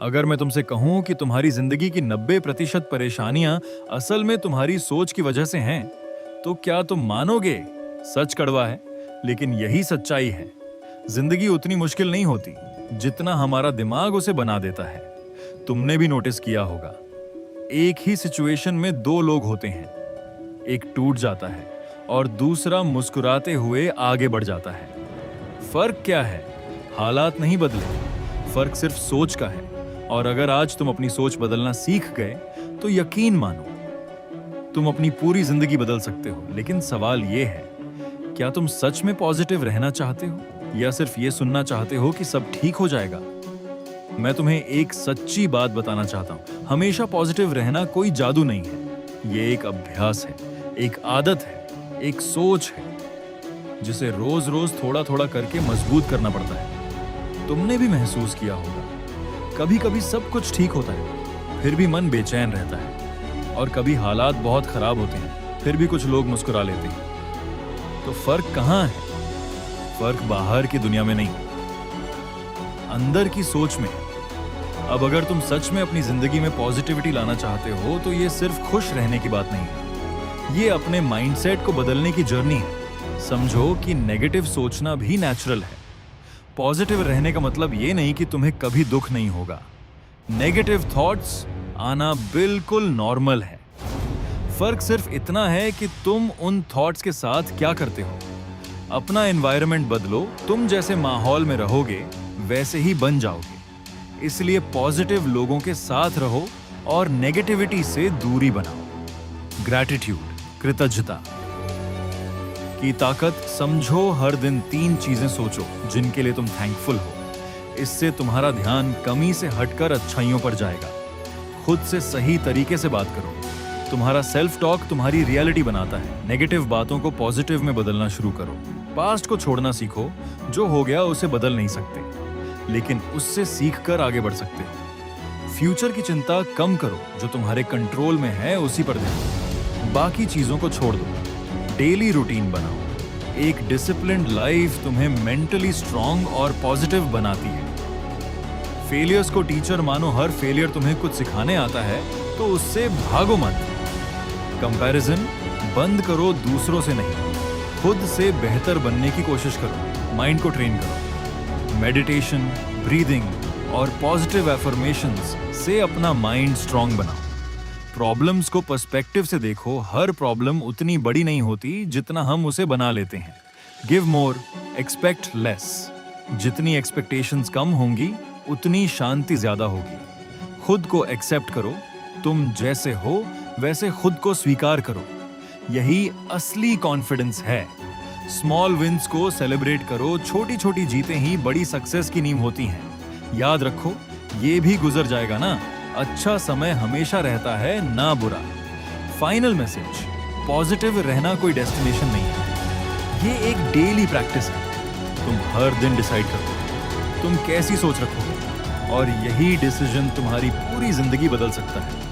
अगर मैं तुमसे कहूं कि तुम्हारी जिंदगी की 90% परेशानियां असल में तुम्हारी सोच की वजह से हैं, तो क्या तुम मानोगे? सच कड़वा है, लेकिन यही सच्चाई है। जिंदगी उतनी मुश्किल नहीं होती जितना हमारा दिमाग उसे बना देता है। तुमने भी नोटिस किया होगा, एक ही सिचुएशन में दो लोग होते हैं, एक टूट जाता है और दूसरा मुस्कुराते हुए आगे बढ़ जाता है। फर्क क्या है? हालात नहीं बदले, फर्क सिर्फ सोच का है। और अगर आज तुम अपनी सोच बदलना सीख गए तो यकीन मानो, तुम अपनी पूरी जिंदगी बदल सकते हो। लेकिन सवाल यह है, क्या तुम सच में पॉजिटिव रहना चाहते हो या सिर्फ ये सुनना चाहते हो कि सब ठीक हो जाएगा? मैं तुम्हें एक सच्ची बात बताना चाहता हूं, हमेशा पॉजिटिव रहना कोई जादू नहीं है। ये एक अभ्यास है, एक आदत है, एक सोच है जिसे रोज रोज थोड़ा थोड़ा करके मजबूत करना पड़ता है। तुमने भी महसूस किया होगा, कभी कभी सब कुछ ठीक होता है फिर भी मन बेचैन रहता है, और कभी हालात बहुत खराब होते हैं फिर भी कुछ लोग मुस्कुरा लेते हैं। तो फर्क कहां है? फर्क बाहर की दुनिया में नहीं, अंदर की सोच में। अब अगर तुम सच में अपनी जिंदगी में पॉजिटिविटी लाना चाहते हो तो ये सिर्फ खुश रहने की बात नहीं है, ये अपने माइंडसेट को बदलने की जर्नी है। समझो कि नेगेटिव सोचना भी नेचुरल है। पॉजिटिव रहने का मतलब ये नहीं कि तुम्हें कभी दुख नहीं होगा। नेगेटिव थॉट्स आना बिल्कुल नॉर्मल है। फर्क सिर्फ इतना है कि तुम उन थॉट्स के साथ क्या करते हो। अपना एनवायरनमेंट बदलो, तुम जैसे माहौल में रहोगे वैसे ही बन जाओगे। इसलिए पॉजिटिव लोगों के साथ रहो और नेगेटिविटी से दूरी बनाओ। ग्रैटिट्यूड, कृतज्ञता की ताकत समझो। हर दिन 3 चीजें सोचो जिनके लिए तुम थैंकफुल हो। इससे तुम्हारा ध्यान कमी से हटकर अच्छाइयों पर जाएगा। खुद से सही तरीके से बात करो। तुम्हारा सेल्फ टॉक तुम्हारी रियलिटी बनाता है। नेगेटिव बातों को पॉजिटिव में बदलना शुरू करो। पास्ट को छोड़ना सीखो। जो हो गया उसे बदल नहीं सकते, लेकिन उससे सीखकर आगे बढ़ सकते हो। फ्यूचर की चिंता कम करो, जो तुम्हारे कंट्रोल में है उसी पर ध्यान। बाकी चीजों को छोड़ दो। डेली रूटीन बनाओ। एक डिसिप्लिन्ड लाइफ तुम्हें मेंटली स्ट्रांग और पॉजिटिव बनाती है। फेलियर्स को टीचर मानो। हर फेलियर तुम्हें कुछ सिखाने आता है, तो उससे भागो मत। कंपैरिजन बंद करो, दूसरों से नहीं, खुद से बेहतर बनने की कोशिश करो। माइंड को ट्रेन करो। मेडिटेशन, ब्रीदिंग और पॉजिटिव एफर्मेशंस से अपना माइंड स्ट्रांग बनाओ। प्रॉब्लम्स को पर्सपेक्टिव से देखो। हर प्रॉब्लम उतनी बड़ी नहीं होती जितना हम उसे बना लेते हैं। Give more, expect less. जितनी एक्सपेक्टेशंस कम होंगी उतनी शांति ज्यादा होगी। खुद को एक्सेप्ट करो। तुम जैसे हो वैसे खुद को स्वीकार करो। यही असली कॉन्फिडेंस है। स्मॉल विंस को सेलिब्रेट करो। छोटी छोटी जीतें ही बड़ी सक्सेस की नींव होती हैं। याद रखो, ये भी गुजर जाएगा ना। अच्छा समय हमेशा रहता है, ना बुरा। फाइनल मैसेज, पॉजिटिव रहना कोई डेस्टिनेशन नहीं है, ये एक डेली प्रैक्टिस है। तुम हर दिन डिसाइड करो तुम कैसी सोच रखोगे, और यही डिसीजन तुम्हारी पूरी जिंदगी बदल सकता है।